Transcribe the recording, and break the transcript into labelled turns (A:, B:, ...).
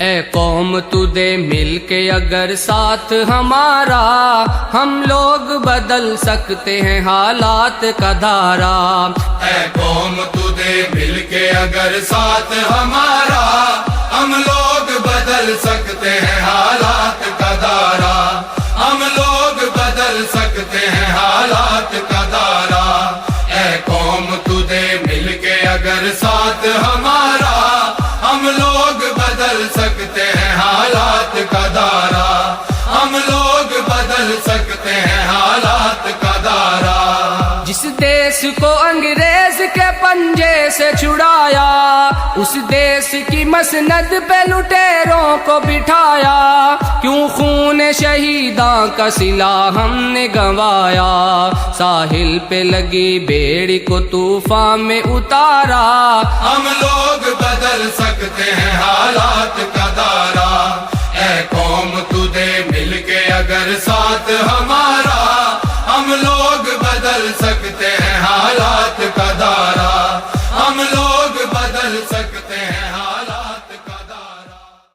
A: اے قوم تو دے مل کے اگر ساتھ ہمارا، ہم لوگ بدل سکتے ہیں حالات کا دھارا۔
B: اے قوم تو دے مل کے اگر ساتھ ہمارا، ہم لوگ بدل سکتے ہیں حالات کا دھارا، ہم لوگ بدل سکتے ہیں حالات کا دھارا۔ اے قوم تو دے مل کے اگر ساتھ ہمارا، ہم لوگ بدل سکتے ہیں حالات کا دھارا، ہم لوگ بدل سکتے ہیں حالات کا دھارا۔
A: جس دیس کو انگریز کے پنجے سے چھڑایا، اس دیس کی مسند پہ لٹیروں کو بٹھایا، کیوں خون شہیداں کا صلہ ہم نے گنوایا، ساحل پہ لگی بیڑی کو طوفان میں اتارا۔
B: ہم لوگ بدل سکتے ہیں حالات کا دھارا۔ اے قوم تو دے مل کے اگر ساتھ ہمارا، ہم لوگ بدل سکتے ہیں حالات کا دھارا، ہم لوگ بدل سکتے